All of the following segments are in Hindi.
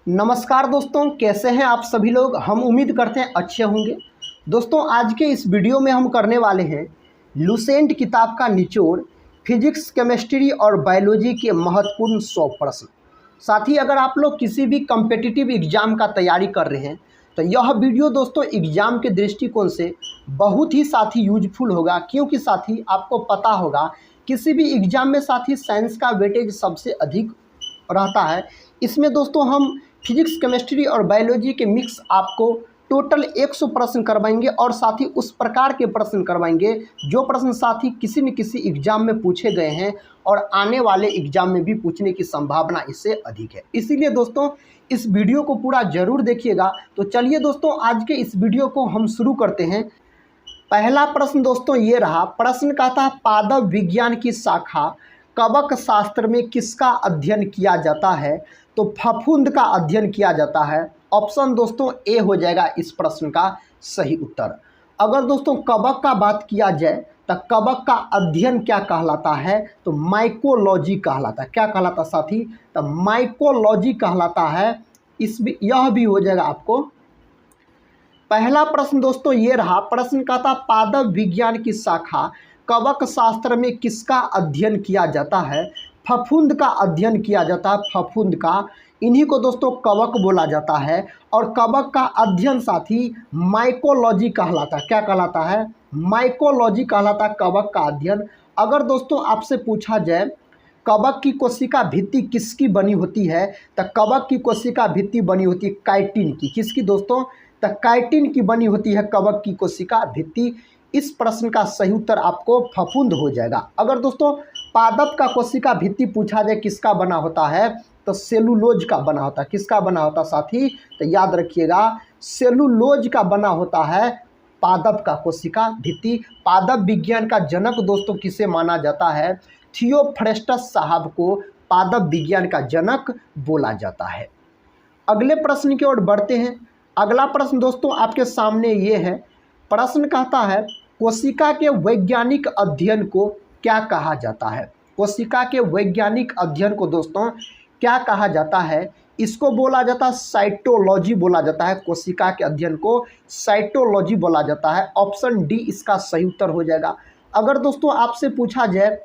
नमस्कार दोस्तों, कैसे हैं आप सभी लोग। हम उम्मीद करते हैं अच्छे होंगे। दोस्तों, आज के इस वीडियो में हम करने वाले हैं लुसेंट किताब का निचोड़, फिजिक्स, केमिस्ट्री और बायोलॉजी के महत्वपूर्ण 100 प्रश्न। साथ ही अगर आप लोग किसी भी कम्पिटिटिव एग्ज़ाम का तैयारी कर रहे हैं तो यह वीडियो दोस्तों एग्ज़ाम के दृष्टिकोण से बहुत ही साथी यूजफुल होगा, क्योंकि साथी आपको पता होगा किसी भी एग्ज़ाम में साथी साइंस का वेटेज सबसे अधिक रहता है। इसमें दोस्तों हम फिजिक्स, केमिस्ट्री और बायोलॉजी के मिक्स आपको टोटल 100 प्रश्न करवाएंगे और साथ ही उस प्रकार के प्रश्न करवाएंगे जो प्रश्न साथ ही किसी न किसी एग्ज़ाम में पूछे गए हैं और आने वाले एग्ज़ाम में भी पूछने की संभावना इससे अधिक है। इसीलिए दोस्तों इस वीडियो को पूरा ज़रूर देखिएगा। तो चलिए दोस्तों, आज के इस वीडियो को हम शुरू करते हैं। पहला प्रश्न दोस्तों ये रहा। प्रश्न कहता है, पादप विज्ञान की शाखा कवक शास्त्र में किसका अध्ययन किया जाता है? तो फफूंद का अध्ययन किया जाता है। ऑप्शन दोस्तों ए हो जाएगा इस प्रश्न का सही उत्तर। अगर दोस्तों कवक का बात किया जाए तो कवक का अध्ययन क्या कहलाता है? तो माइकोलॉजी कहलाता है। क्या कहलाता साथी? तो माइकोलॉजी कहलाता है। यह भी हो जाएगा आपको। पहला प्रश्न दोस्तों ये रहा। प्रश्न कहता, पादप विज्ञान की शाखा कवक शास्त्र में किसका अध्ययन किया जाता है? फफूंद का अध्ययन किया जाता है। फफूंद का, इन्हीं को दोस्तों कवक बोला जाता है। और कवक का अध्ययन साथी माइकोलॉजी कहलाता है। क्या कहलाता है? माइकोलॉजी कहलाता है कवक का अध्ययन। अगर दोस्तों आपसे पूछा जाए कवक की कोशिका भित्ति किसकी बनी होती है, तो कवक की कोशिका भित्ति बनी होती है काइटिन की। किसकी दोस्तों? तो काइटिन की बनी होती है कवक की कोशिका भित्ति। इस प्रश्न का सही उत्तर आपको फफूंद हो जाएगा। अगर दोस्तों पादप का कोशिका भित्ति पूछा जाए किसका बना होता है, तो सेलुलोज का बना होता है। किसका बना होता साथी? तो याद रखिएगा, सेलुलोज का बना होता है पादप का कोशिका भित्ति। पादप विज्ञान का जनक दोस्तों किसे माना जाता है? थियोफ्रेस्टस साहब को पादप विज्ञान का जनक बोला जाता है। अगले प्रश्न की ओर बढ़ते हैं। अगला प्रश्न दोस्तों आपके सामने ये है। प्रश्न कहता है, कोशिका के वैज्ञानिक अध्ययन को क्या कहा जाता है? कोशिका के वैज्ञानिक अध्ययन को दोस्तों क्या कहा जाता है? इसको बोला जाता है साइटोलॉजी बोला जाता है। कोशिका के अध्ययन को साइटोलॉजी बोला जाता है। ऑप्शन डी इसका सही उत्तर हो जाएगा। अगर दोस्तों आपसे पूछा जाए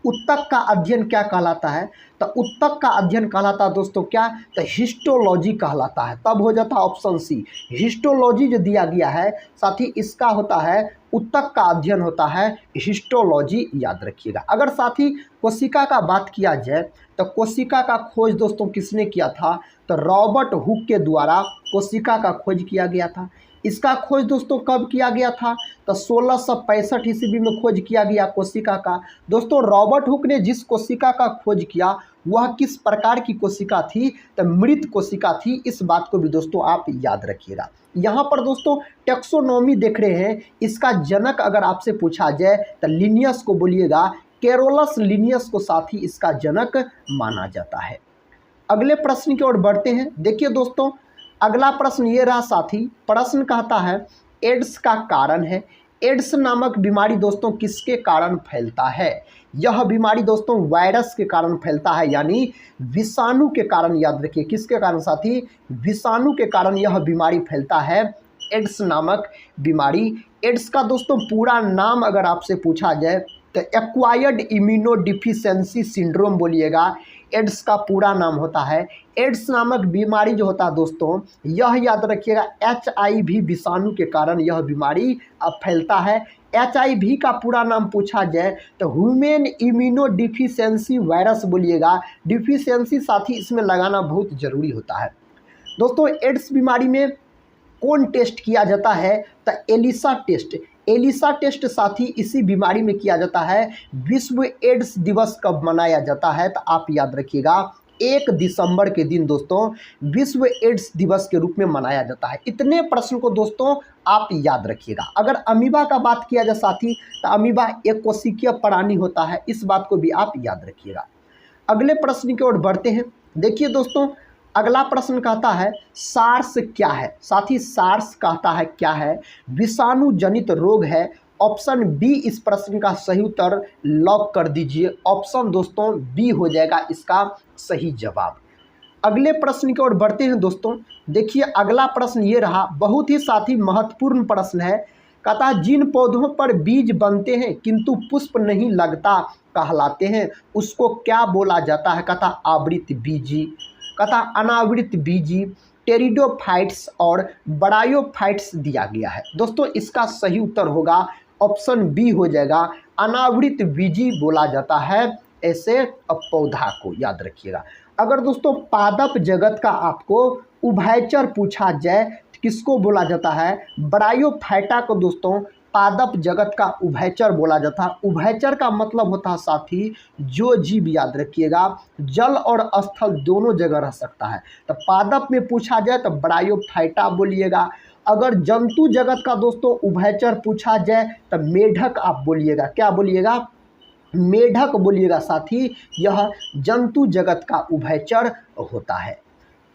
उत्तक का अध्ययन क्या कहलाता है, तो उत्तक का अध्ययन कहलाता है दोस्तों क्या? तो हिस्टोलॉजी कहलाता है। तब हो जाता है ऑप्शन सी। हिस्टोलॉजी जो दिया गया है साथी इसका होता है उत्तक का अध्ययन होता है हिस्टोलॉजी, याद रखिएगा। अगर साथी कोशिका का बात किया जाए तो कोशिका का खोज दोस्तों किसने किया था? तो रॉबर्ट हुक के द्वारा कोशिका का खोज किया गया था। इसका खोज दोस्तों कब किया गया था? तो 1665 ईस्वी में खोज किया गया कोशिका का। दोस्तों रॉबर्ट हुक ने जिस कोशिका का खोज किया वह किस प्रकार की कोशिका थी? तो मृत कोशिका थी। इस बात को भी दोस्तों आप याद रखिएगा। यहाँ पर दोस्तों टेक्सोनोमी देख रहे हैं। इसका जनक अगर आपसे पूछा जाए तो लिनियस को बोलिएगा। कैरोलस लिनियस को साथ ही इसका जनक माना जाता है। अगले प्रश्न की ओर बढ़ते हैं। देखिए दोस्तों अगला प्रश्न ये रहा साथी। प्रश्न कहता है, एड्स का कारण है। एड्स नामक बीमारी दोस्तों किसके कारण फैलता है? यह बीमारी दोस्तों वायरस के कारण फैलता है, यानी विषाणु के कारण। याद रखिए किसके कारण साथी? विषाणु के कारण यह बीमारी फैलता है, एड्स नामक बीमारी। एड्स का दोस्तों पूरा नाम अगर आपसे पूछा जाए तो एक्वायर्ड इम्यूनोडिफिशियंसी सिंड्रोम बोलिएगा। एड्स का पूरा नाम होता है। एड्स नामक बीमारी जो होता है दोस्तों, यह याद रखिएगा HIV विषाणु के कारण यह बीमारी फैलता है। HIV का पूरा नाम पूछा जाए तो ह्यूमन इम्यूनोडिफिशियंसी वायरस बोलिएगा। डिफिशियंसी साथ ही इसमें लगाना बहुत ज़रूरी होता है। दोस्तों एड्स बीमारी में कौन टेस्ट किया जाता है? तो एलिसा टेस्ट। एलिसा टेस्ट साथी इसी बीमारी में किया जाता है। विश्व एड्स दिवस कब मनाया जाता है? तो आप याद रखिएगा 1 दिसंबर के दिन दोस्तों विश्व एड्स दिवस के रूप में मनाया जाता है। इतने प्रश्न को दोस्तों आप याद रखिएगा। अगर अमीबा का बात किया जाए साथी तो अमीबा एक कोशिकीय प्राणी होता है। इस बात को भी आप याद रखिएगा। अगले प्रश्न की ओर बढ़ते हैं। देखिए दोस्तों अगला प्रश्न कहता है, सार्स क्या है? साथी सार्स कहता है क्या है? विषाणु जनित रोग है। ऑप्शन बी इस प्रश्न का सही उत्तर लॉक कर दीजिए। ऑप्शन दोस्तों बी हो जाएगा इसका सही जवाब। अगले प्रश्न की ओर बढ़ते हैं दोस्तों। देखिए अगला प्रश्न ये रहा, बहुत ही साथी महत्वपूर्ण प्रश्न है। कहता है जिन पौधों पर बीज बनते हैं किंतु पुष्प नहीं लगता कहलाते हैं, उसको क्या बोला जाता है? कहता आवृत बीजी, कहता अनावृत बीजी, टेरिडोफाइट्स और बरायोफाइट्स दिया गया है। दोस्तों इसका सही उत्तर होगा ऑप्शन बी हो जाएगा, अनावृत बीजी बोला जाता है ऐसे पौधा को, याद रखिएगा। अगर दोस्तों पादप जगत का आपको उभयचर पूछा जाए तो किसको बोला जाता है? बरायोफाइटा को दोस्तों पादप जगत का उभयचर बोला जाता है। उभयचर का मतलब होता है साथी जो जीव, याद रखिएगा, जल और स्थल दोनों जगह रह सकता है। तो पादप में पूछा जाए तो बरायोफाइटा बोलिएगा। अगर जंतु जगत का दोस्तों उभयचर पूछा जाए तो मेढक आप बोलिएगा। क्या बोलिएगा? मेढक बोलिएगा साथी, यह जंतु जगत का उभयचर होता है।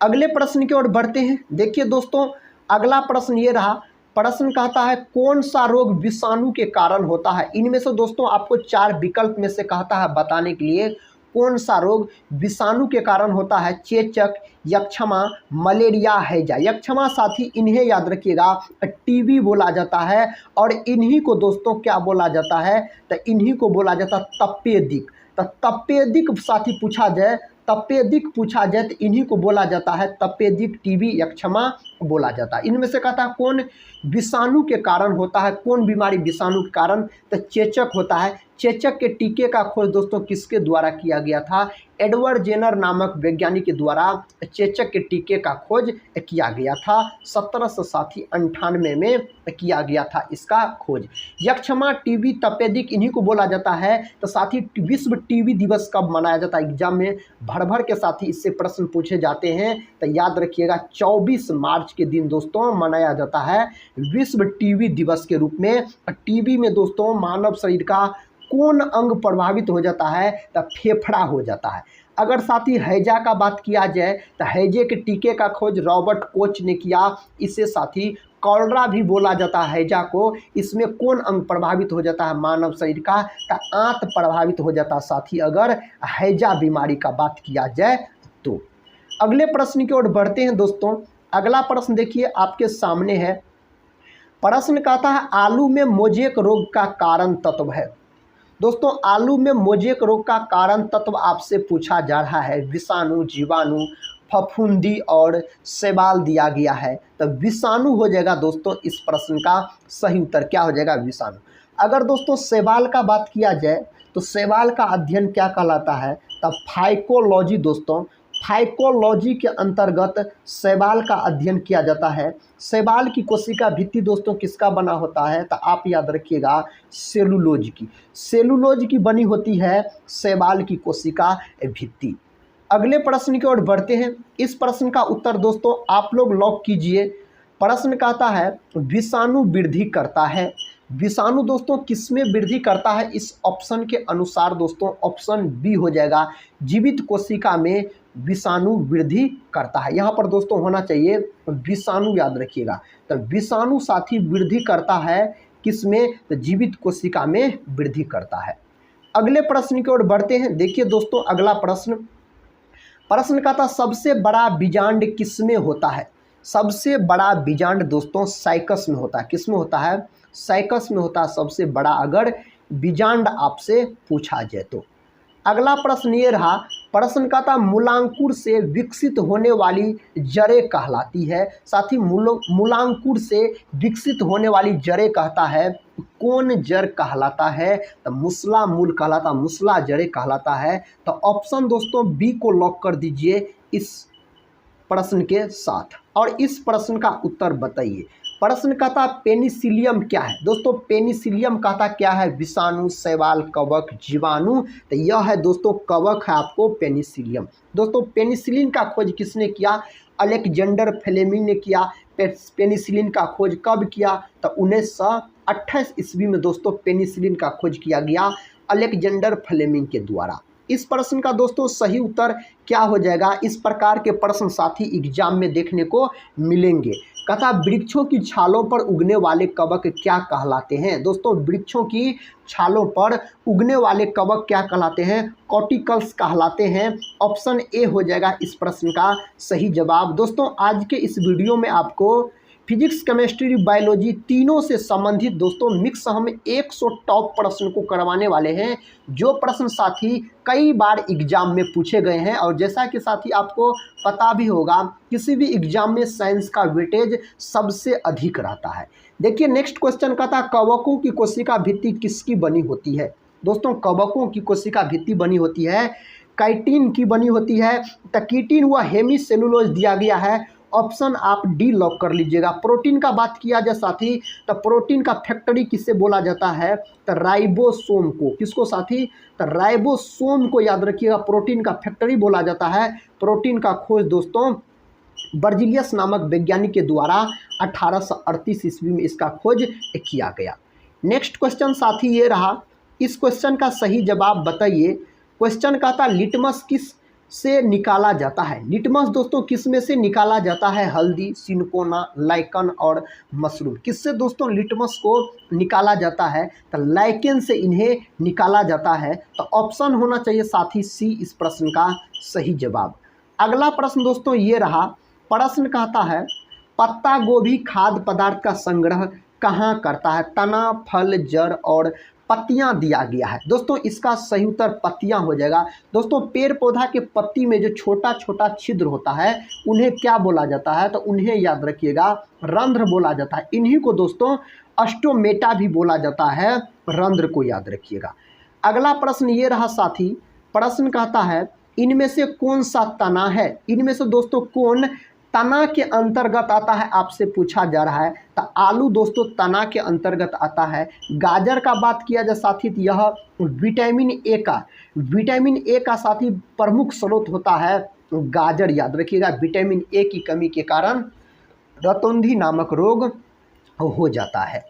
अगले प्रश्न की ओर बढ़ते हैं। देखिए दोस्तों अगला प्रश्न ये रहा, प्रश्न कहता है कौन सा रोग विषाणु के कारण होता है? इनमें से दोस्तों आपको 4 विकल्प में से कहता है बताने के लिए कौन सा रोग विषाणु के कारण होता है। चेचक, यक्षमा, मलेरिया, हैजा। यक्षमा साथी इन्हें याद रखिएगा टीबी बोला जाता है, और इन्हीं को दोस्तों क्या बोला जाता है? तो इन्हीं को बोला जाता है तपेदिक। तो तपेदिक साथी पूछा जाए, तपेदिक पूछा जाए तो इन्हीं को बोला जाता है तपेदिक, टीबी, यक्षमा बोला जाता है। इनमें से कहता है कौन विषाणु के कारण होता है, कौन बीमारी विषाणु के कारण? तो चेचक होता है। चेचक के टीके का खोज दोस्तों किसके द्वारा किया गया था? एडवर्ड जेनर नामक वैज्ञानिक के द्वारा चेचक के टीके का खोज किया गया था। 1798 में किया गया था इसका खोज। यक्षमा, टीबी, तपेदिक इन्हीं को बोला जाता है। तो साथी विश्व टीबी दिवस कब मनाया जाता है? एग्जाम में भर के साथी इससे प्रश्न पूछे जाते हैं। तो याद रखिएगा 24 मार्च के दिन दोस्तों मनाया जाता है विश्व टीबी दिवस के रूप में। टीबी में दोस्तों मानव शरीर का कौन अंग प्रभावित हो जाता है? तो फेफड़ा हो जाता है। अगर साथी हैजा का बात किया जाए तो हैजे के टीके का खोज रॉबर्ट कोच ने किया। इसे साथी कॉलरा भी बोला जाता है हैजा को। इसमें कौन अंग प्रभावित हो जाता है मानव शरीर का? तो आंत प्रभावित हो जाता है साथी अगर हैजा बीमारी का बात किया जाए तो। अगले प्रश्न की ओर बढ़ते हैं दोस्तों। अगला प्रश्न देखिए आपके सामने है। प्रश्न कहता है आलू में मोजेक रोग का कारण तत्व है। दोस्तों आलू में मोजेक रोग का कारण तत्व आपसे पूछा जा रहा है। विषाणु, जीवाणु, फफूंदी और शैवाल दिया गया है। तो विषाणु हो जाएगा दोस्तों इस प्रश्न का सही उत्तर। क्या हो जाएगा? विषाणु। अगर दोस्तों शैवाल का बात किया जाए तो शैवाल का अध्ययन क्या कहलाता है? तब फाइकोलॉजी दोस्तों, फाइकोलॉजी के अंतर्गत शैवाल का अध्ययन किया जाता है। शैवाल की कोशिका भित्ति दोस्तों किसका बना होता है? तो आप याद रखिएगा सेलुलोज की। सेलुलोज की बनी होती है शैवाल की कोशिका भित्ति। अगले प्रश्न की ओर बढ़ते हैं। इस प्रश्न का उत्तर दोस्तों आप लोग लॉक कीजिए। प्रश्न कहता है विषाणु वृद्धि करता है। विषाणु दोस्तों किसमें वृद्धि करता है? इस ऑप्शन के अनुसार दोस्तों ऑप्शन बी हो जाएगा, जीवित कोशिका में विषाणु वृद्धि करता है। यहाँ पर दोस्तों होना चाहिए विषाणु, याद रखिएगा। तो विषाणु साथी वृद्धि करता है किसमें? तो जीवित कोशिका में वृद्धि करता है। अगले प्रश्न की ओर बढ़ते हैं। देखिए दोस्तों अगला प्रश्न कहता सबसे बड़ा बीजांड किसमें होता है? सबसे बड़ा बीजांड दोस्तों साइकस में होता है। किस में होता है? साइकस में होता है सबसे बड़ा, अगर बीजांड आपसे पूछा जाए तो। अगला प्रश्न ये रहा। प्रश्न कहता मूलांकुर से विकसित होने वाली जड़ें कहलाती है। साथ ही मूलांकुर से विकसित होने वाली जड़ें कहता है कौन जड़ कहलाता है? तो मुसला मूल कहलाता, मुसला जड़ें कहलाता है। तो ऑप्शन दोस्तों बी को लॉक कर दीजिए इस प्रश्न के साथ, और इस प्रश्न का उत्तर बताइए। प्रश्न कहता पेनिसिलियम क्या है? दोस्तों पेनिसिलियम कहता क्या है? विषाणु, शैवाल, कवक, जीवाणु। तो यह है दोस्तों कवक है आपको पेनिसिलियम। दोस्तों पेनिसिलिन का खोज किसने किया? अलेक्जेंडर फ्लेमिंग ने किया। पेनिसिलिन का खोज कब किया? तो 1928 ईस्वी में दोस्तों पेनिसिलिन का खोज किया गया अलेक्जेंडर फ्लेमिंग के द्वारा। इस प्रश्न का दोस्तों सही उत्तर क्या हो जाएगा? इस प्रकार के प्रश्न साथी एग्जाम में देखने को मिलेंगे। कथा वृक्षों की छालों पर उगने वाले कवक क्या कहलाते हैं? दोस्तों वृक्षों की छालों पर उगने वाले कवक क्या कहलाते हैं? कॉर्टिकल्स कहलाते हैं। ऑप्शन ए हो जाएगा इस प्रश्न का सही जवाब। दोस्तों आज के इस वीडियो में आपको फिजिक्स, केमिस्ट्री, बायोलॉजी तीनों से संबंधित दोस्तों मिक्स हम 100 टॉप प्रश्न को करवाने वाले हैं, जो प्रश्न साथी कई बार एग्जाम में पूछे गए हैं। और जैसा कि साथी आपको पता भी होगा, किसी भी एग्जाम में साइंस का वेटेज सबसे अधिक रहता है। देखिए नेक्स्ट क्वेश्चन का था, कवकों की कोशिका भित्ति किसकी बनी होती है? दोस्तों कवकों की कोशिका भित्ति बनी होती है काइटिन की बनी होती है। टकीटिन व हेमीसेलुलोज दिया गया है। ऑप्शन आप डी लॉक कर लीजिएगा। प्रोटीन का बात किया जाए साथी, तो प्रोटीन का फैक्ट्री किससे बोला जाता है? तो राइबोसोम को। किसको साथी? तो राइबोसोम को याद रखिएगा, प्रोटीन का फैक्ट्री बोला जाता है। प्रोटीन का खोज दोस्तों बर्जीलियस नामक वैज्ञानिक के द्वारा 1838 ईस्वी में इसका खोज किया गया। नेक्स्ट क्वेश्चन साथी ये रहा, इस क्वेश्चन का सही जवाब बताइए। क्वेश्चन का था, लिटमस किस से निकाला जाता है? लिटमस दोस्तों किस में से निकाला जाता है? हल्दी, सिनकोना, लाइकन और मशरूम। किससे दोस्तों लिटमस को निकाला जाता है? तो लाइकेन से इन्हें निकाला जाता है। तो ऑप्शन होना चाहिए साथी सी इस प्रश्न का सही जवाब। अगला प्रश्न दोस्तों ये रहा, प्रश्न कहता है, पत्ता गोभी खाद्य पदार्थ का संग्रह कहाँ करता है? तना, फल, जड़ और पत्तियां दिया गया है। दोस्तों इसका सही उत्तर पत्तियां हो जाएगा। दोस्तों पेड़ पौधा के पत्ती में जो छोटा छोटा छिद्र होता है उन्हें क्या बोला जाता है? तो उन्हें याद रखिएगा रंध्र बोला जाता है। इन्हीं को दोस्तों अस्टोमेटा भी बोला जाता है, रंध्र को याद रखिएगा। अगला प्रश्न ये रहा साथी, प्रश्न कहता है, इनमें से कौन सा तना है? इनमें से दोस्तों कौन तना के अंतर्गत आता है आपसे पूछा जा रहा है। तो आलू दोस्तों तना के अंतर्गत आता है। गाजर का बात किया जाए साथी, तो यह विटामिन ए का साथी प्रमुख स्रोत होता है गाजर, याद रखिएगा। विटामिन ए की कमी के कारण रतौंधी नामक रोग हो जाता है।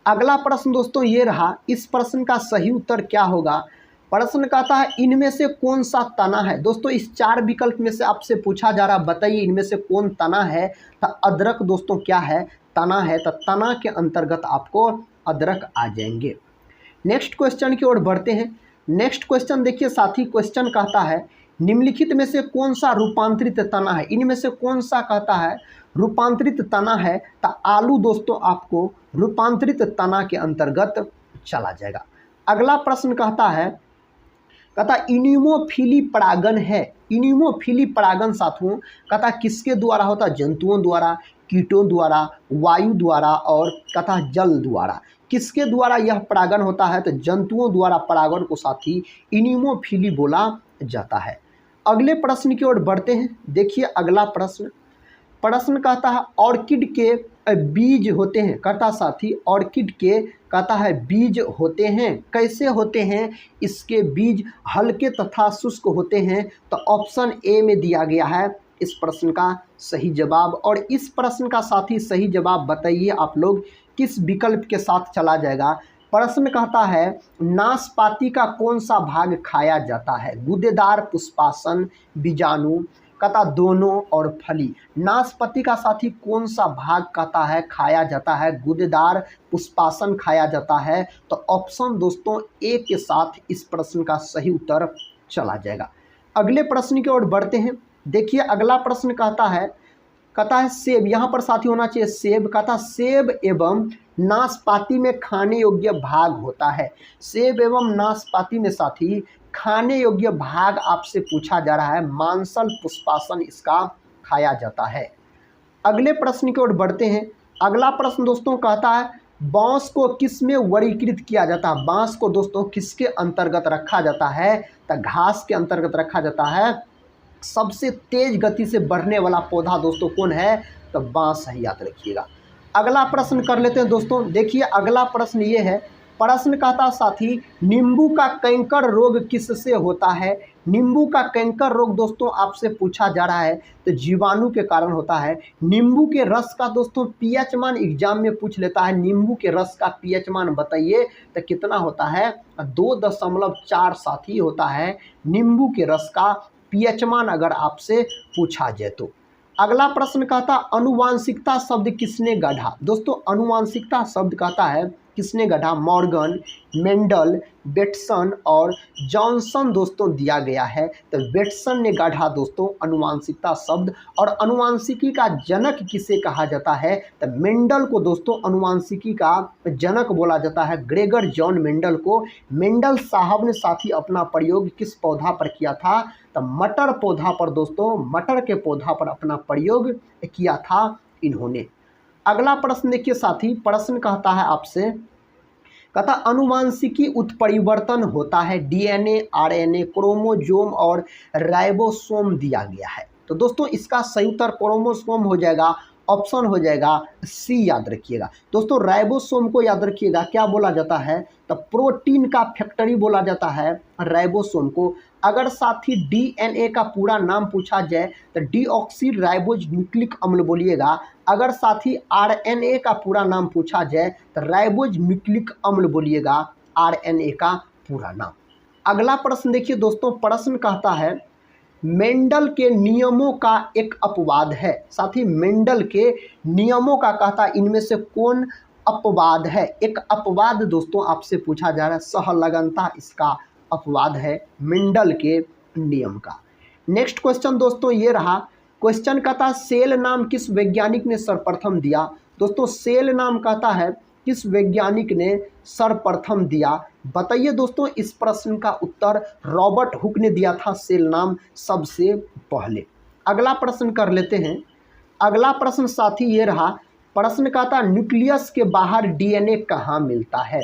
अगला प्रश्न दोस्तों ये रहा, इस प्रश्न का सही उत्तर क्या होगा? प्रश्न कहता है, इनमें से कौन सा तना है? दोस्तों इस 4 विकल्प में से आपसे पूछा जा रहा, बताइए इनमें से कौन तना है? तो अदरक दोस्तों क्या है? तना है। तो तना के अंतर्गत आपको अदरक आ जाएंगे। नेक्स्ट क्वेश्चन की ओर बढ़ते हैं। नेक्स्ट क्वेश्चन देखिए साथी, क्वेश्चन कहता है, निम्नलिखित में से कौन सा रूपांतरित तना है? इनमें से कौन सा कहता है रूपांतरित तना है? तो आलू दोस्तों आपको रूपांतरित तना के अंतर्गत चला जाएगा। अगला प्रश्न कहता है, इन्यूमोफिली परागन है। इन्यूमोफिली परागन साथियों कहता किसके द्वारा होता है? जंतुओं द्वारा, कीटों द्वारा, वायु द्वारा और कहता जल द्वारा। किसके द्वारा यह परागन होता है? तो जंतुओं द्वारा परागन को साथी इन्यूमोफिली बोला जाता है। अगले प्रश्न की ओर बढ़ते हैं। देखिए अगला प्रश्न कहता है, ऑर्किड के बीज होते हैं। कहता साथी ऑर्किड के कहता है बीज होते हैं। कैसे होते हैं? इसके बीज हल्के तथा शुष्क होते हैं। तो ऑप्शन ए में दिया गया है इस प्रश्न का सही जवाब। और इस प्रश्न का साथी सही जवाब बताइए आप लोग किस विकल्प के साथ चला जाएगा। प्रश्न कहता है, नाशपाती का कौन सा भाग खाया जाता है? गूदेदार, पुष्पासन, बीजाणु, कहता दोनों और फली। नाशपाती का साथी कौन सा भाग कहता है खाया जाता है? गूदेदार, पुष्पासन खाया जाता है। तो ऑप्शन दोस्तों ए के साथ इस प्रश्न का सही उत्तर चला जाएगा। अगले प्रश्न की ओर बढ़ते हैं। देखिए अगला प्रश्न कहता है सेब। यहाँ पर साथी होना चाहिए सेब। कहता सेब एवं नाशपाती में खाने योग्य भाग होता है। सेब एवं नाशपाती में साथी खाने योग्य भाग आपसे पूछा जा रहा है। मांसल, पुष्पासन इसका खाया जाता है। अगले प्रश्न की ओर बढ़ते हैं। अगला प्रश्न दोस्तों कहता है, बांस को किस में वर्गीकृत किया जाता है? बांस को दोस्तों किसके अंतर्गत रखा जाता है? तो घास के अंतर्गत रखा जाता है। सबसे तेज गति से बढ़ने वाला पौधा दोस्तों कौन है? तो बांस है, याद रखिएगा। अगला प्रश्न कर लेते हैं दोस्तों। देखिए अगला प्रश्न ये है, प्रश्न कहता साथी नींबू का कैंकर रोग किससे होता है? नींबू का कैंकर रोग दोस्तों आपसे पूछा जा रहा है तो जीवाणु के कारण होता है। नींबू के रस का दोस्तों पीएच मान एग्जाम में पूछ लेता है, नींबू के रस का पीएच मान बताइए तो कितना होता है, 2.4 ही होता है नींबू के रस का पीएच मान अगर आपसे पूछा जाए तो। अगला प्रश्न कहता अनुवांशिकता शब्द किसने गढ़ा। दोस्तों अनुवांशिकता शब्द कहता है किसने गढ़ा, मॉर्गन, मेंडल, बेटसन और जॉनसन दोस्तों दिया गया है। तो बेटसन ने गढ़ा दोस्तों अनुवांशिकता शब्द। और अनुवांशिकी का जनक किसे कहा जाता है, तो मेंडल को दोस्तों अनुवांशिकी का जनक बोला जाता है, ग्रेगर जॉन मेंडल को। मेंडल साहब ने साथ ही अपना प्रयोग किस पौधा पर किया था, तो मटर पौधा पर दोस्तों, मटर के पौधा पर अपना प्रयोग किया था इन्होंने। अगला प्रश्न देखिए साथी, प्रश्न कहता है आपसे, कहता अनुवांशिकी उत्परिवर्तन होता है डीएनए, आरएनए, क्रोमोसोम और राइबोसोम दिया गया है। तो दोस्तों इसका सही उत्तर क्रोमोसोम हो जाएगा, ऑप्शन हो जाएगा सी, याद रखिएगा दोस्तों। राइबोसोम को याद रखिएगा क्या बोला जाता है, तो प्रोटीन का फैक्ट्री बोला जाता है राइबोसोम को। अगर साथ ही डीएनए का पूरा नाम पूछा जाए तो डीऑक्सी राइबोज न्यूक्लिक अम्ल बोलिएगा। अगर साथ ही आरएनए का पूरा नाम पूछा जाए तो राइबोज न्यूक्लिक अम्ल बोलिएगा, आरएनए का पूरा नाम। अगला प्रश्न देखिए दोस्तों, प्रश्न कहता है मेंडल के नियमों का एक अपवाद है। साथ ही मेंडल के नियमों का कहता इनमें से कौन अपवाद है। एक अपवाद दोस्तों आपसे पूछा जा रहा है, सहलगनता इसका अपवाद है मेंडल के नियम का। नेक्स्ट क्वेश्चन दोस्तों ये रहा, क्वेश्चन कहता सेल नाम किस वैज्ञानिक ने सर्वप्रथम दिया। दोस्तों सेल नाम कहता है किस वैज्ञानिक ने सर्वप्रथम दिया, बताइए दोस्तों। इस प्रश्न का उत्तर रॉबर्ट हुक ने दिया था सेल नाम सबसे पहले। अगला प्रश्न कर लेते हैं। अगला प्रश्न साथी ये रहा, प्रश्न कहता न्यूक्लियस के बाहर डीएनए कहाँ मिलता है।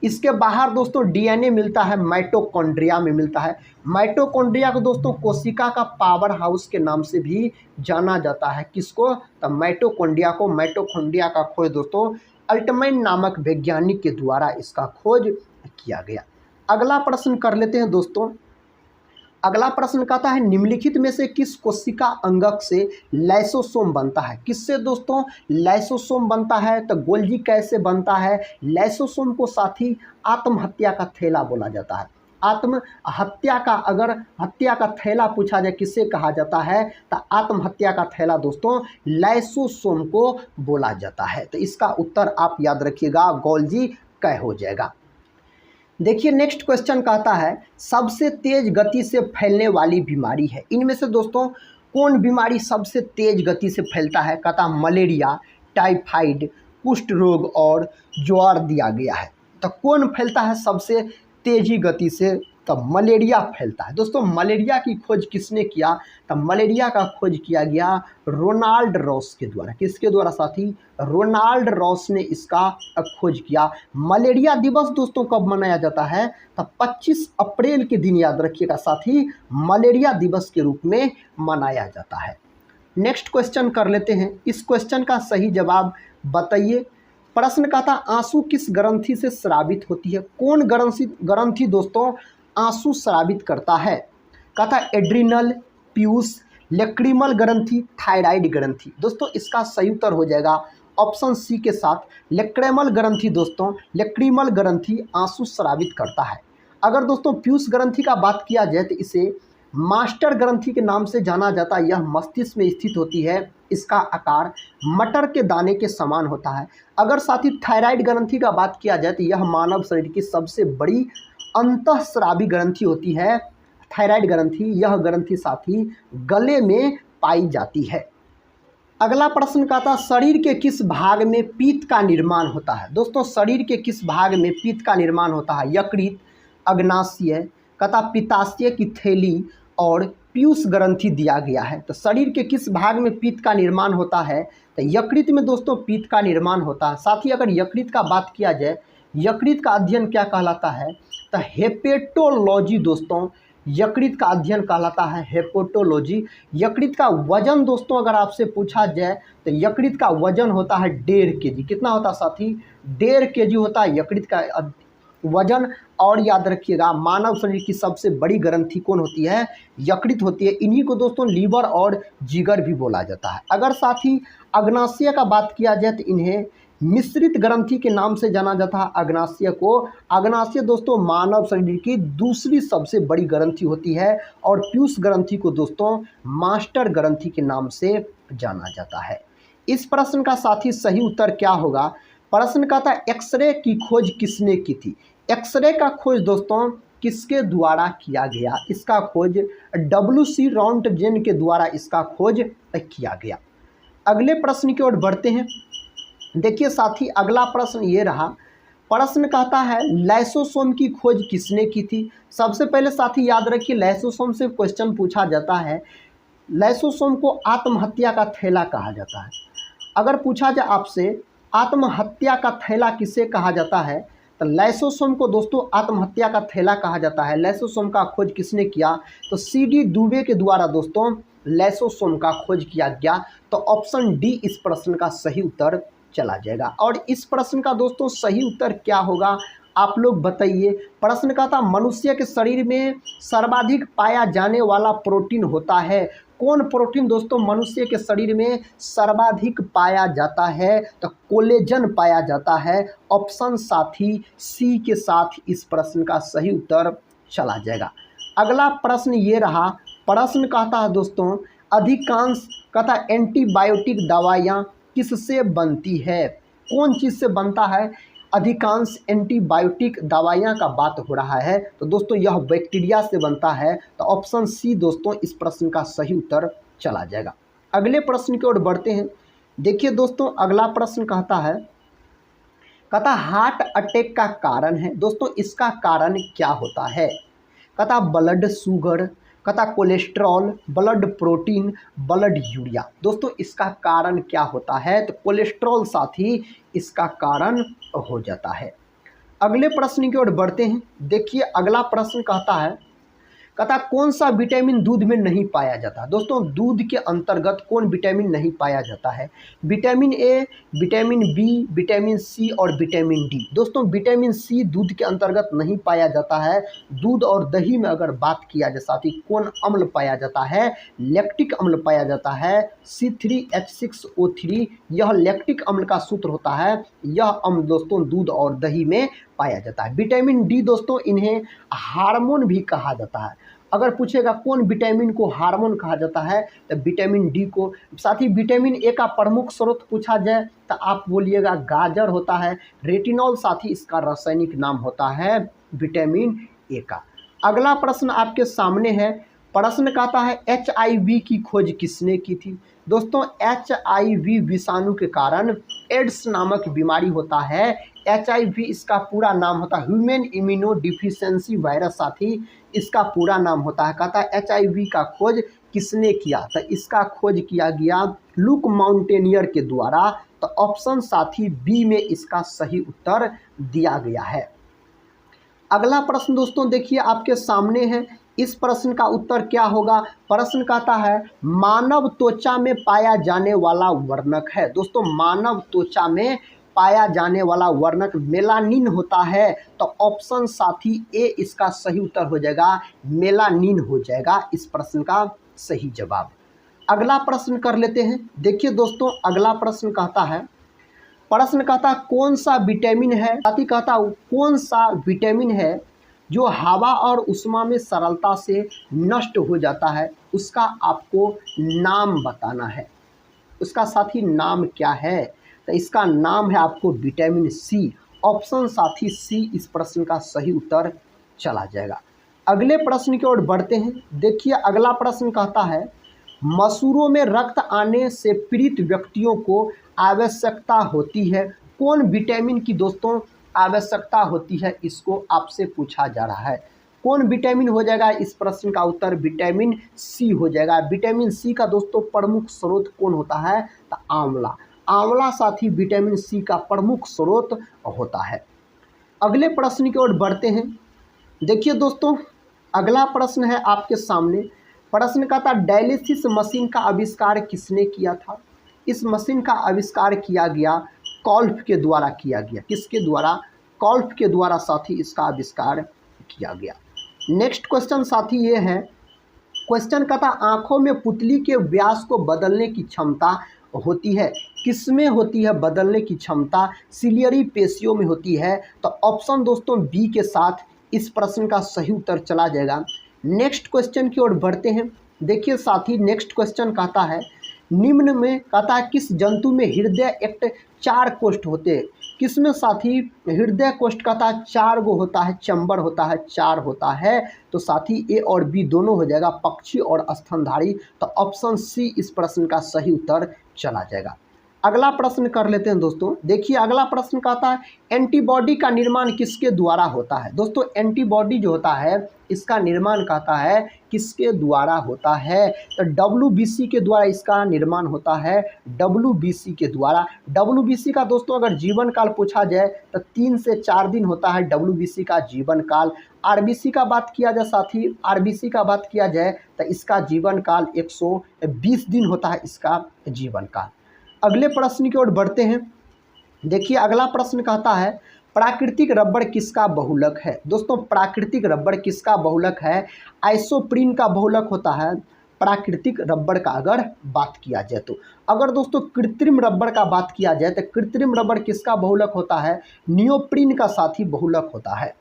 इसके बाहर दोस्तों डीएनए मिलता है माइटोकॉन्ड्रिया में मिलता है। माइटोकॉन्ड्रिया को दोस्तों कोशिका का पावर हाउस के नाम से भी जाना जाता है। किसको, तो माइटोकॉन्ड्रिया को। माइटोकॉन्ड्रिया का खोज दोस्तों अल्टमैन नामक वैज्ञानिक के द्वारा इसका खोज किया गया। अगला प्रश्न कर लेते हैं दोस्तों। अगला प्रश्न कहता है निम्नलिखित में से किस कोशिका अंगक से लाइसोसोम बनता है। किससे दोस्तों लाइसोसोम बनता है, तो गोल्जी कैसे बनता है। लाइसोसोम को साथी आत्महत्या का थैला बोला जाता है। आत्महत्या का, अगर हत्या का थैला पूछा जाए किससे कहा जाता है, तो आत्महत्या का थैला दोस्तों लाइसोसोम को बोला जाता है। तो इसका उत्तर आप याद रखिएगा, गोल्जी कै हो जाएगा। देखिए नेक्स्ट क्वेश्चन कहता है सबसे तेज गति से फैलने वाली बीमारी है। इनमें से दोस्तों कौन बीमारी सबसे तेज गति से फैलता है, कहता मलेरिया, टाइफाइड, कुष्ठ रोग और ज्वर दिया गया है। तो कौन फैलता है सबसे तेजी गति से, तो मलेरिया फैलता है। दोस्तों मलेरिया की खोज किसने किया, तो मलेरिया का खोज किया गया रोनाल्ड रॉस के द्वारा। किसके द्वारा साथी, रोनाल्ड रॉस ने इसका खोज किया। मलेरिया दिवस दोस्तों कब मनाया जाता है, तो 25 अप्रैल के दिन याद रखिएगा साथी, मलेरिया दिवस के रूप में मनाया जाता है। नेक्स्ट क्वेश्चन कर लेते हैं। इस क्वेश्चन का सही जवाब बताइए। प्रश्न का था आंसू किस ग्रंथि से स्रावित होती है। कौन ग्रंथि दोस्तों आंसू स्रावित करता है, कहता एड्रिनल, पीयूष, लेक्रिमल ग्रंथि, थायराइड ग्रंथि। दोस्तों इसका सही उत्तर हो जाएगा ऑप्शन सी के साथ लेक्रेमल ग्रंथि। दोस्तों लेक्रिमल ग्रंथि आंसू स्रावित करता है। अगर दोस्तों पीयूष ग्रंथि का बात किया जाए तो इसे मास्टर ग्रंथि के नाम से जाना जाता है। यह मस्तिष्क में स्थित होती है। इसका आकार मटर के दाने के समान होता है। अगर साथ ही थायराइड ग्रंथि का बात किया जाए तो यह मानव शरीर की सबसे बड़ी अंतःस्रावी ग्रंथि होती है थायराइड ग्रंथि। यह ग्रंथि साथी गले में पाई जाती है। अगला प्रश्न का था शरीर के किस भाग में पीत का निर्माण होता है। दोस्तों शरीर के किस भाग में पीत का निर्माण होता है, यकृत, अग्नाशय, कथा पित्ताशय की थैली और पीयूष ग्रंथि दिया गया है। तो शरीर के किस भाग में पीत का निर्माण होता है, तो यकृत में दोस्तों पीत का निर्माण होता है। साथ ही अगर यकृत का बात किया जाए, यकृत का अध्ययन क्या कहलाता है, तो हेपेटोलॉजी। दोस्तों यकृत का अध्ययन कहलाता है हेपेटोलॉजी। यकृत का वजन दोस्तों अगर आपसे पूछा जाए तो यकृत का वजन होता है 1.5 kg। कितना होता है साथी, 1.5 kg होता है यकृत का वजन। और याद रखिएगा मानव शरीर की सबसे बड़ी ग्रंथि कौन होती है? यकृत होती है। इन्हीं को दोस्तों लीवर और जिगर भी बोला जाता है। अगर साथ ही अग्नाशय का बात किया जाए तो इन्हें मिश्रित ग्रंथि के नाम से जाना जाता है। अग्नाशय को, अग्नाशय दोस्तों मानव शरीर की दूसरी सबसे बड़ी ग्रंथि होती है और पीयूष ग्रंथि को दोस्तों मास्टर ग्रंथि के नाम से जाना जाता है। इस प्रश्न का साथी सही उत्तर क्या होगा? प्रश्न का था एक्सरे की खोज किसने की थी? एक्सरे का खोज दोस्तों किसके द्वारा किया गया? इसका खोज WC रॉन्टगेन के द्वारा इसका खोज किया गया। अगले प्रश्न की ओर बढ़ते हैं। देखिए साथी अगला प्रश्न ये रहा। प्रश्न कहता है लाइसोसोम की खोज किसने की थी? सबसे पहले साथी याद रखिए लाइसोसोम से क्वेश्चन पूछा जाता है। लाइसोसोम को आत्महत्या का थैला कहा जाता है। अगर पूछा जाए आपसे आत्महत्या का थैला किसे कहा जाता है तो लाइसोसोम को दोस्तों आत्महत्या का थैला कहा जाता है। लाइसोसोम का खोज किसने किया? तो CD दुबे के द्वारा दोस्तों लाइसोसोम का खोज किया गया। तो ऑप्शन डी इस प्रश्न का सही उत्तर चला जाएगा। और इस प्रश्न का दोस्तों सही उत्तर क्या होगा आप लोग बताइए। प्रश्न का था मनुष्य के शरीर में सर्वाधिक पाया जाने वाला प्रोटीन होता है। कौन प्रोटीन दोस्तों मनुष्य के शरीर में सर्वाधिक पाया जाता है? तो कोलेजन पाया जाता है। ऑप्शन साथी सी के साथ इस प्रश्न का सही उत्तर चला जाएगा। अगला प्रश्न ये रहा। प्रश्न कहता है दोस्तों अधिकांश कहता एंटीबायोटिक दवाइयाँ किससे बनती है? कौन चीज़ से बनता है? अधिकांश एंटीबायोटिक दवाइयाँ का बात हो रहा है तो दोस्तों यह बैक्टीरिया से बनता है। तो ऑप्शन सी दोस्तों इस प्रश्न का सही उत्तर चला जाएगा। अगले प्रश्न की ओर बढ़ते हैं। देखिए दोस्तों अगला प्रश्न कहता हार्ट अटैक का कारण है। दोस्तों इसका कारण क्या होता है? कहता ब्लड शुगर, कहता cholesterol, blood protein, blood urea. दोस्तों इसका कारण क्या होता है? तो कोलेस्ट्रॉल साथी इसका कारण हो जाता है। अगले प्रश्न की ओर बढ़ते हैं। देखिए अगला प्रश्न कहता कौन सा विटामिन दूध में नहीं पाया जाता? दोस्तों दूध के अंतर्गत कौन विटामिन नहीं पाया जाता है? Vitamin A, vitamin B, vitamin C और विटामिन डी। दोस्तों विटामिन सी दूध के अंतर्गत नहीं पाया जाता है। दूध और दही में अगर बात किया जाए साथी कौन अम्ल पाया जाता है? लैक्टिक अम्ल पाया जाता है। C3H6O3 यह लैक्टिक अम्ल का सूत्र होता है। यह अम्ल दोस्तों दूध और दही में पाया जाता है। विटामिन डी दोस्तों इन्हें हार्मोन भी कहा जाता है। अगर पूछेगा कौन विटामिन को हार्मोन कहा जाता है तो विटामिन डी को। साथ ही विटामिन ए का प्रमुख स्रोत पूछा जाए तो आप बोलिएगा गाजर होता है। रेटिनॉल साथी इसका रासायनिक नाम होता है विटामिन ए का। अगला प्रश्न आपके सामने है। प्रश्न कहता है HIV की खोज किसने की थी? दोस्तों HIV विषाणु के कारण एड्स नामक बीमारी होता है। HIV इसका पूरा नाम होता है ह्यूमन इम्यूनो डिफिशियंसी वायरस साथी इसका पूरा नाम होता है। कहता है HIV का खोज किसने किया? तो इसका खोज किया गया लुक माउंटेनियर के द्वारा। तो ऑप्शन साथी बी में इसका सही उत्तर दिया गया है। अगला प्रश्न दोस्तों देखिए आपके सामने है। इस प्रश्न का उत्तर क्या होगा? प्रश्न कहता है मानव त्वचा में पाया जाने वाला वर्णक है। दोस्तों मानव त्वचा में पाया जाने वाला वर्णक मेलानिन होता है। तो ऑप्शन साथी ए इसका सही उत्तर हो जाएगा, मेलानिन हो जाएगा इस प्रश्न का सही जवाब। अगला प्रश्न कर लेते हैं। देखिए दोस्तों अगला प्रश्न कहता कौन सा विटामिन है? साथी कहता कौन सा विटामिन है जो हवा और उष्मा में सरलता से नष्ट हो जाता है? उसका आपको नाम बताना है। उसका साथी नाम क्या है? तो इसका नाम है आपको विटामिन सी। ऑप्शन साथी सी इस प्रश्न का सही उत्तर चला जाएगा। अगले प्रश्न की ओर बढ़ते हैं। देखिए अगला प्रश्न कहता है मसूरों में रक्त आने से पीड़ित व्यक्तियों को आवश्यकता होती है। कौन विटामिन की दोस्तों आवश्यकता होती है? इसको आपसे पूछा जा रहा है। कौन विटामिन हो जाएगा? इस प्रश्न का उत्तर विटामिन सी हो जाएगा। विटामिन सी का दोस्तों प्रमुख स्रोत कौन होता है? तो आंवला। आंवला साथी विटामिन सी का प्रमुख स्रोत होता है। अगले प्रश्न की ओर बढ़ते हैं। देखिए दोस्तों अगला प्रश्न है आपके सामने। प्रश्न का था डायलिसिस मशीन का आविष्कार किसने किया था? इस मशीन का आविष्कार किया गया कॉल्फ के द्वारा किया गया। किसके द्वारा? स्कॉल्प के द्वारा साथी इसका आविष्कार किया गया। नेक्स्ट क्वेश्चन साथी ये है, क्वेश्चन का था आंखों में पुतली के व्यास को बदलने की क्षमता होती है, किसमें होती है बदलने की क्षमता? सिलियरी पेशियों में होती है। तो ऑप्शन दोस्तों बी के साथ इस प्रश्न का सही उत्तर चला जाएगा। नेक्स्ट क्वेश्चन की ओर बढ़ते हैं। देखिए साथी नेक्स्ट क्वेश्चन कहता है, निम्न में कहता है किस जंतु में हृदय एक्ट 4 कोष्ठ होते हैं? किसमें साथी हृदय कोष्ठ कहता है 4 गो होता है, चैम्बर होता है 4 होता है? तो साथी ए और बी दोनों हो जाएगा, पक्षी और स्तनधारी। तो ऑप्शन सी इस प्रश्न का सही उत्तर चला जाएगा। अगला प्रश्न कर लेते हैं दोस्तों। देखिए अगला प्रश्न कहता है एंटीबॉडी का निर्माण किसके द्वारा होता है? दोस्तों एंटीबॉडी जो होता है इसका निर्माण कहता है किसके द्वारा होता है? तो WBC के द्वारा इसका निर्माण होता है, WBC के द्वारा। WBC का दोस्तों अगर जीवन काल पूछा जाए तो 3 से 4 दिन होता है WBC का जीवन काल। RBC का बात किया जाए साथी, RBC का बात किया जाए तो इसका जीवन काल 120 दिन होता है इसका जीवन काल। अगले प्रश्न की ओर बढ़ते हैं। देखिए अगला प्रश्न कहता है प्राकृतिक रबड़ किसका बहुलक है? दोस्तों प्राकृतिक रबड़ किसका बहुलक है? आइसोप्रीन का बहुलक होता है प्राकृतिक रबड़ का अगर बात किया जाए तो। अगर दोस्तों कृत्रिम रबड़ का बात किया जाए तो कृत्रिम रबड़ किसका बहुलक होता है? नियोप्रीन का साथी बहुलक होता है।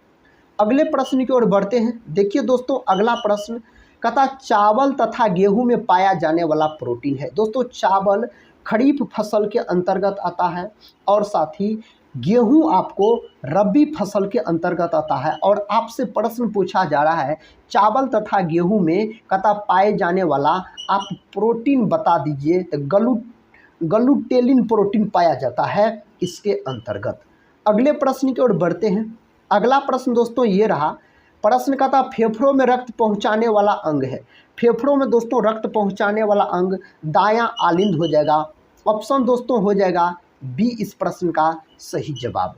अगले प्रश्न की ओर बढ़ते हैं। देखिए दोस्तों अगला प्रश्न कहता चावल तथा गेहूं में पाया जाने वाला प्रोटीन है। दोस्तों चावल खरीफ फसल के अंतर्गत आता है और साथ ही गेहूं आपको रबी फसल के अंतर्गत आता है। और आपसे प्रश्न पूछा जा रहा है चावल तथा गेहूं में कहता पाए जाने वाला आप प्रोटीन बता दीजिए। तो ग्लूटेलिन प्रोटीन पाया जाता है इसके अंतर्गत। अगले प्रश्न की ओर बढ़ते हैं। अगला प्रश्न दोस्तों ये रहा, प्रश्न का था फेफड़ों में रक्त पहुंचाने वाला अंग है। फेफड़ों में दोस्तों रक्त पहुंचाने वाला अंग दायां आलिंद हो जाएगा। ऑप्शन दोस्तों हो जाएगा बी इस प्रश्न का सही जवाब।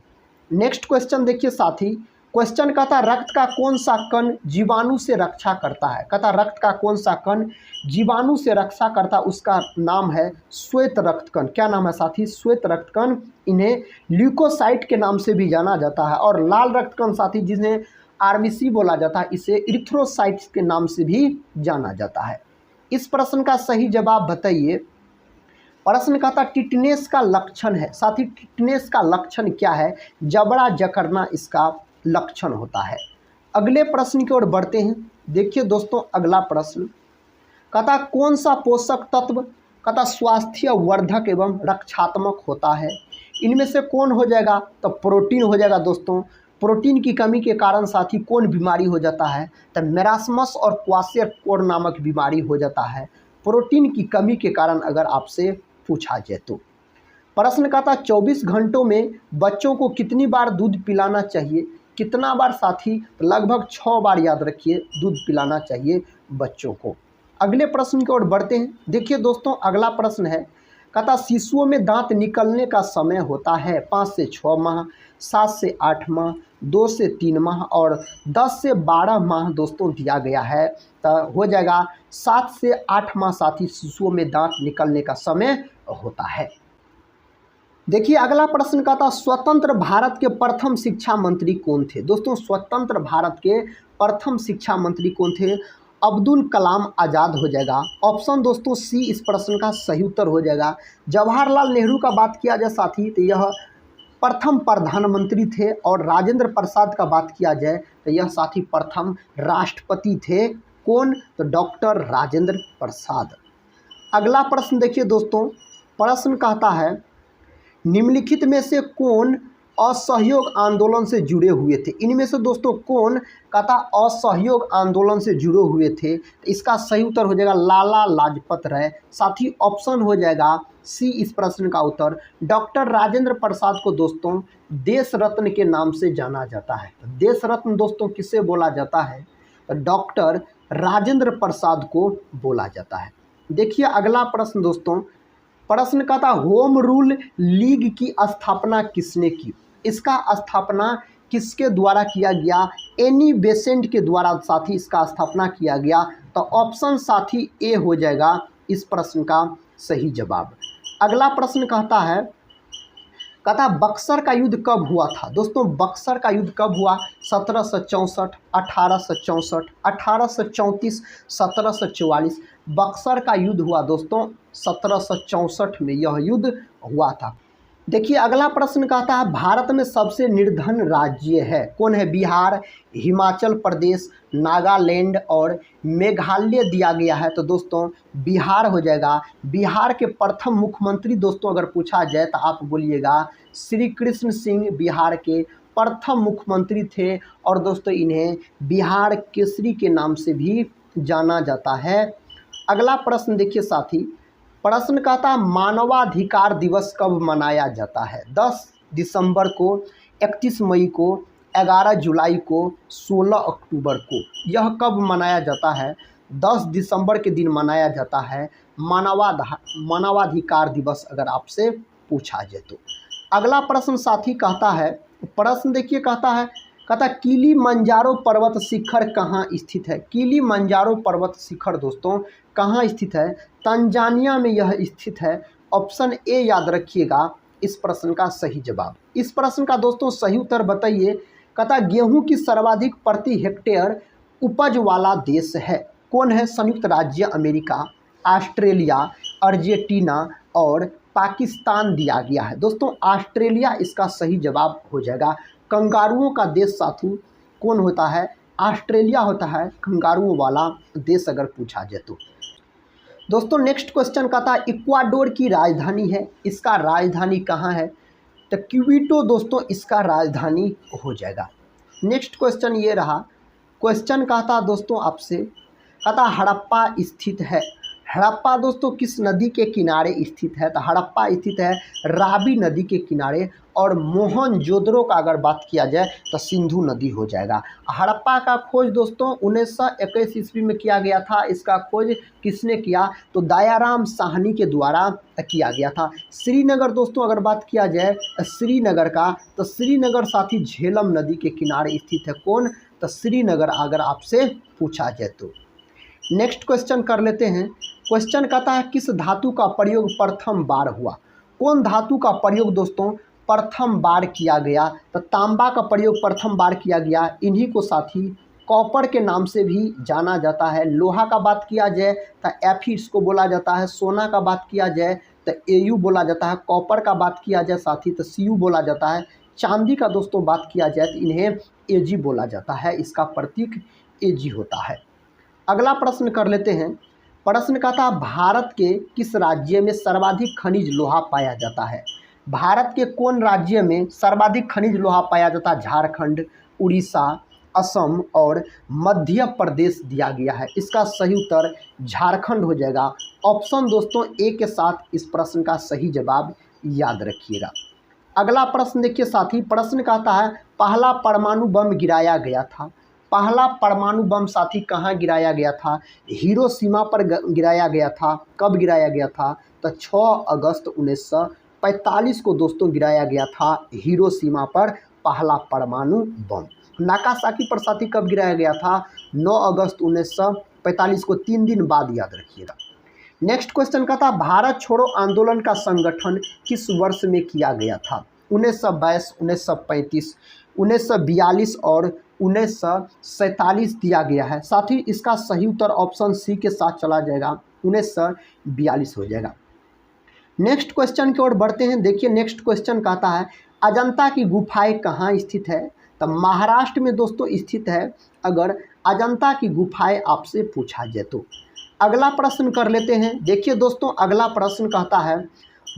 नेक्स्ट क्वेश्चन देखिए साथी, क्वेश्चन का था रक्त का कौन सा कण जीवाणु से रक्षा करता है? कहता रक्त का कौन सा कण जीवाणु से रक्षा करता, उसका नाम है श्वेत रक्तकण। क्या नाम है साथी? श्वेत रक्तकण। इन्हें ल्यूकोसाइट के नाम से भी जाना जाता है। और लाल रक्तकण साथी जिन्हें RBC बोला जाता है, इसे इरिथ्रोसाइट्स के नाम से भी जाना जाता है। इस प्रश्न का सही जवाब बताइए। प्रश्न का था टिटनेस का लक्षण है। साथी टिटनेस का लक्षण क्या है? जबड़ा जकड़ना इसका लक्षण होता है। अगले प्रश्न की ओर बढ़ते हैं। देखिए दोस्तों अगला प्रश्न कहता कौन सा पोषक तत्व कहता स्वास्थ्य वर्धक एवं रक्षात्मक होता है? इनमें से कौन हो जाएगा? तो प्रोटीन हो जाएगा दोस्तों। प्रोटीन की कमी के कारण साथी कौन बीमारी हो जाता है? तो मेरास्मस और क्वाशियरकोर नामक बीमारी हो जाता है प्रोटीन की कमी के कारण, अगर आपसे पूछा जाए तो। प्रश्न का था 24 घंटों में बच्चों को कितनी बार दूध पिलाना चाहिए? कितना बार साथी? तो लगभग 6 बार याद रखिए दूध पिलाना चाहिए बच्चों को। अगले प्रश्न की ओर बढ़ते हैं। देखिए दोस्तों अगला प्रश्न है, कहता शिशुओं में दांत निकलने का समय होता है 5 से 6 माह, 7 से 8 माह, 2 से 3 माह और 10 से 12 माह दोस्तों दिया गया है। तो हो जाएगा 7 से 8 माह साथी शिशुओं में दांत निकलने का समय होता है। देखिए अगला प्रश्न का था स्वतंत्र भारत के प्रथम शिक्षा मंत्री कौन थे? दोस्तों स्वतंत्र भारत के प्रथम शिक्षा मंत्री कौन थे? अब्दुल कलाम आज़ाद हो जाएगा। ऑप्शन दोस्तों सी इस प्रश्न का सही उत्तर हो जाएगा। जवाहरलाल नेहरू का बात किया जाए साथी तो यह प्रथम प्रधानमंत्री थे। और राजेंद्र प्रसाद का बात किया जाए तो यह साथी प्रथम राष्ट्रपति थे। कौन? तो डॉक्टर राजेंद्र प्रसाद। अगला प्रश्न देखिए दोस्तों, प्रश्न कहता है निम्नलिखित में से कौन असहयोग आंदोलन से जुड़े हुए थे? इनमें से दोस्तों कौन कहता असहयोग आंदोलन से जुड़े हुए थे? इसका सही उत्तर हो जाएगा लाला लाजपत राय। साथी ऑप्शन हो जाएगा सी इस प्रश्न का उत्तर। डॉक्टर राजेंद्र प्रसाद को दोस्तों देश रत्न के नाम से जाना जाता है। देश रत्न दोस्तों किसे बोला जाता है? तो डॉक्टर राजेंद्र प्रसाद को बोला जाता है। देखिए अगला प्रश्न दोस्तों, प्रश्न का था होम रूल लीग की स्थापना किसने की? इसका स्थापना किसके द्वारा किया गया? एनी बेसेंट के द्वारा साथी इसका स्थापना किया गया। तो ऑप्शन साथी ए हो जाएगा इस प्रश्न का सही जवाब। अगला प्रश्न कहता है कहता बक्सर का युद्ध कब हुआ था। दोस्तों बक्सर का युद्ध कब हुआ? 1764, 1864, 1834, 1744। बक्सर का युद्ध हुआ दोस्तों 1764 में यह युद्ध हुआ था। देखिए अगला प्रश्न कहता है भारत में सबसे निर्धन राज्य है कौन है? बिहार, हिमाचल प्रदेश, नागालैंड और मेघालय दिया गया है। तो दोस्तों बिहार हो जाएगा। बिहार के प्रथम मुख्यमंत्री दोस्तों अगर पूछा जाए तो आप बोलिएगा श्री कृष्ण सिंह बिहार के प्रथम मुख्यमंत्री थे और दोस्तों इन्हें बिहार केसरी के नाम से भी जाना जाता है। अगला प्रश्न देखिए साथी, प्रश्न कहता मानवाधिकार दिवस कब मनाया जाता है? 10 दिसंबर को, 31 मई को, 11 जुलाई को, 16 अक्टूबर को। यह कब मनाया जाता है? 10 दिसंबर के दिन मनाया जाता है मानवाधिकार दिवस अगर आपसे पूछा जाए तो। अगला प्रश्न साथी कहता है, प्रश्न देखिए कहता किलिमंजारो पर्वत शिखर कहाँ स्थित है? किलिमंजारो पर्वत शिखर दोस्तों कहाँ स्थित है? तंजानिया में यह स्थित है। ऑप्शन ए याद रखिएगा इस प्रश्न का सही जवाब। इस प्रश्न का दोस्तों सही उत्तर बताइए। कहता गेहूं की सर्वाधिक प्रति हेक्टेयर उपज वाला देश है कौन है? संयुक्त राज्य अमेरिका, ऑस्ट्रेलिया, अर्जेंटीना और पाकिस्तान दिया गया है। दोस्तों ऑस्ट्रेलिया इसका सही जवाब हो जाएगा। कंगारुओं का देश साथी कौन होता है? ऑस्ट्रेलिया होता है कंगारुओं वाला देश अगर पूछा जाए तो। दोस्तों नेक्स्ट क्वेश्चन का था इक्वाडोर की राजधानी है, इसका राजधानी कहाँ है? तो क्यूबिटो दोस्तों इसका राजधानी हो जाएगा। नेक्स्ट क्वेश्चन ये रहा, क्वेश्चन कहता दोस्तों आपसे कहता हड़प्पा स्थित है। हड़प्पा दोस्तों किस नदी के किनारे स्थित है? तो हड़प्पा स्थित है रावी नदी के किनारे। और मोहनजोदड़ो का अगर बात किया जाए तो सिंधु नदी हो जाएगा। हड़प्पा का खोज दोस्तों 1921 ईस्वी में किया गया था। इसका खोज किसने किया? तो दयाराम साहनी के द्वारा किया गया था। श्रीनगर दोस्तों अगर बात किया जाए श्रीनगर का, तो श्रीनगर साथी झेलम नदी के किनारे स्थित है कौन? तो श्रीनगर अगर आपसे पूछा जाए तो। नेक्स्ट क्वेश्चन कर लेते हैं। क्वेश्चन कहता है किस धातु का प्रयोग प्रथम बार हुआ? कौन धातु का प्रयोग दोस्तों प्रथम बार किया गया? तो तांबा का प्रयोग प्रथम बार किया गया। इन्हीं को साथी कॉपर के नाम से भी जाना जाता है। लोहा का बात किया जाए तो एफी इसको बोला जाता है। सोना का बात किया जाए तो एयू बोला जाता है। कॉपर का बात किया जाए साथी तो सीयू बोला जाता है। चांदी का दोस्तों बात किया जाए तो इन्हें एजी बोला जाता है। इसका प्रतीक एजी होता है। अगला प्रश्न कर लेते हैं। प्रश्न का था भारत के किस राज्य में सर्वाधिक खनिज लोहा पाया जाता है? भारत के कौन राज्य में सर्वाधिक खनिज लोहा पाया जाता है? झारखंड, उड़ीसा, असम और मध्य प्रदेश दिया गया है। इसका सही उत्तर झारखंड हो जाएगा। ऑप्शन दोस्तों ए के साथ इस प्रश्न का सही जवाब याद रखिएगा। अगला प्रश्न देखिए साथी, प्रश्न कहता है पहला परमाणु बम गिराया गया था। पहला परमाणु बम साथी कहाँ गिराया गया था? हिरोशिमा पर गिराया गया था। कब गिराया गया था? तो 6 अगस्त 1945 को दोस्तों गिराया गया था हिरोशिमा पर पहला परमाणु बम। नागासाकी पर साथी कब गिराया गया था? 9 अगस्त 1945 को, 3 दिन बाद याद रखिएगा। नेक्स्ट क्वेश्चन का था भारत छोड़ो आंदोलन का संगठन किस वर्ष में किया गया था? 1922, 1935, 1942 और 1947 दिया गया है। साथ ही इसका सही उत्तर ऑप्शन सी के साथ चला जाएगा, 1942 हो जाएगा। नेक्स्ट क्वेश्चन की ओर बढ़ते हैं। देखिए नेक्स्ट क्वेश्चन कहता है अजंता की गुफाएं कहाँ स्थित है? तो महाराष्ट्र में दोस्तों स्थित है अगर अजंता की गुफाएं आपसे पूछा जाए तो। अगला प्रश्न कर लेते हैं। देखिए दोस्तों अगला प्रश्न कहता है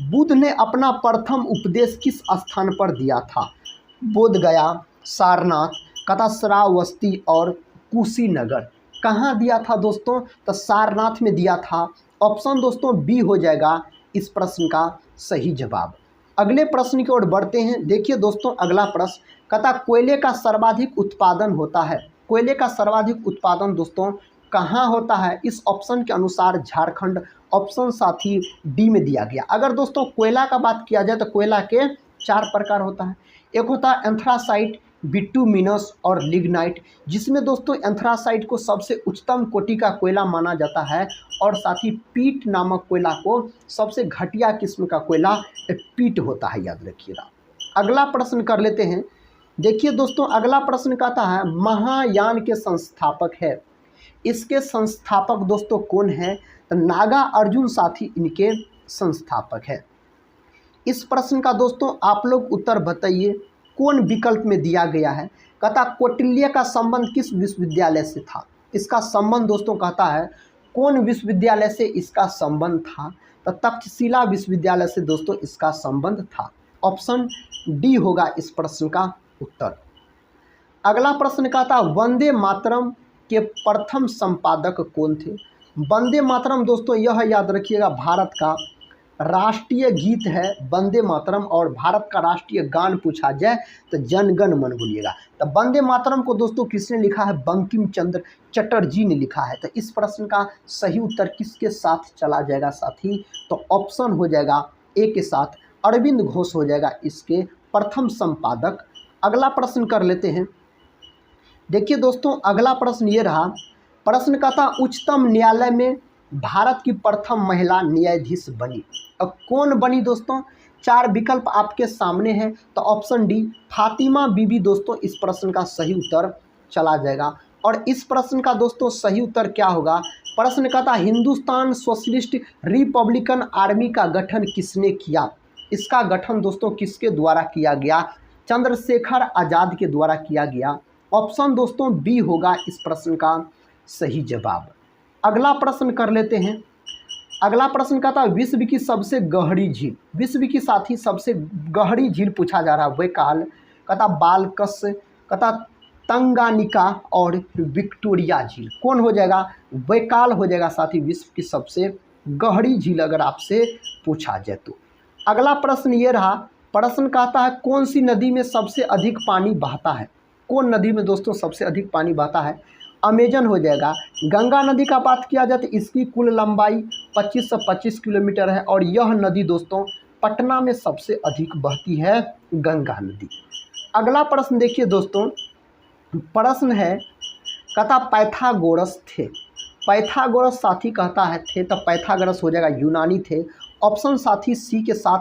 बुद्ध ने अपना प्रथम उपदेश किस स्थान पर दिया था? बोध गया, सारनाथ, कथा श्रावस्ती और कुशीनगर। कहाँ दिया था दोस्तों? तो सारनाथ में दिया था। ऑप्शन दोस्तों बी हो जाएगा इस प्रश्न का सही जवाब। अगले प्रश्न की ओर बढ़ते हैं। देखिए दोस्तों अगला प्रश्न कहता कोयले का सर्वाधिक उत्पादन होता है। कोयले का सर्वाधिक उत्पादन दोस्तों कहाँ होता है? इस ऑप्शन के अनुसार झारखंड। ऑप्शन साथी डी में दिया गया। अगर दोस्तों कोयला का बात किया जाए तो कोयला के 4 प्रकार होता है। एक होता है एंथ्रासाइट, बिटुमिनस और लिग्नाइट, जिसमें दोस्तों एंथ्रासाइट को सबसे उच्चतम कोटि का कोयला माना जाता है और साथ ही पीट नामक कोयला को सबसे घटिया किस्म का कोयला पीट होता है, याद रखिएगा। अगला प्रश्न कर लेते हैं। देखिए दोस्तों, अगला प्रश्न कहता है महायान के संस्थापक है। इसके संस्थापक दोस्तों कौन है? तो नागार्जुन साथी इनके संस्थापक है। इस प्रश्न का दोस्तों आप लोग उत्तर बताइए कौन विकल्प में दिया गया है। कहता कौटिल्य का संबंध किस विश्वविद्यालय से था? इसका संबंध दोस्तों कहता है कौन विश्वविद्यालय से इसका संबंध था? तो तक्षशिला विश्वविद्यालय से दोस्तों इसका संबंध था। ऑप्शन डी होगा इस प्रश्न का उत्तर। अगला प्रश्न कहता वंदे मातरम के प्रथम संपादक कौन थे? वंदे मातरम दोस्तों यह याद रखिएगा भारत का राष्ट्रीय गीत है वंदे मातरम, और भारत का राष्ट्रीय गान पूछा जाए तो जनगण मन बोलिएगा। तो वंदे मातरम को दोस्तों किसने लिखा है? बंकिम चंद्र चटर्जी ने लिखा है। तो इस प्रश्न का सही उत्तर किसके साथ चला जाएगा साथी? तो ऑप्शन हो जाएगा ए के साथ, अरविंद घोष हो जाएगा इसके प्रथम संपादक। अगला प्रश्न कर लेते हैं। देखिए दोस्तों, अगला प्रश्न ये रहा। प्रश्न का था उच्चतम न्यायालय में भारत की प्रथम महिला न्यायाधीश बनी। अब कौन बनी दोस्तों? 4 विकल्प आपके सामने हैं। तो ऑप्शन डी फातिमा बीबी दोस्तों इस प्रश्न का सही उत्तर चला जाएगा। और इस प्रश्न का दोस्तों सही उत्तर क्या होगा? प्रश्न का था हिंदुस्तान सोशलिस्ट रिपब्लिकन आर्मी का गठन किसने किया? इसका गठन दोस्तों किसके द्वारा किया गया? चंद्रशेखर आज़ाद के द्वारा किया गया। ऑप्शन दोस्तों बी होगा इस प्रश्न का सही जवाब। अगला प्रश्न कर लेते हैं। अगला प्रश्न का था विश्व की सबसे गहरी झील। विश्व की साथी सबसे गहरी झील पूछा जा रहा है। वैकाल, कहता बालकस, कहता तंगानिका और विक्टोरिया झील। कौन हो जाएगा? वैकाल हो जाएगा साथी विश्व की सबसे गहरी झील अगर आपसे पूछा जाए तो। अगला प्रश्न ये रहा। प्रश्न कहता है कौन सी नदी में सबसे अधिक पानी बहता है? कौन नदी में दोस्तों सबसे अधिक पानी बहता है? अमेजन हो जाएगा। गंगा नदी का बात किया जाए तो इसकी कुल लंबाई 2525 किलोमीटर है, और यह नदी दोस्तों पटना में सबसे अधिक बहती है, गंगा नदी। अगला प्रश्न देखिए दोस्तों, प्रश्न है कहता पाइथागोरस थे। पाइथागोरस साथी कहता है थे, तो पाइथागोरस हो जाएगा यूनानी थे। ऑप्शन साथी सी के साथ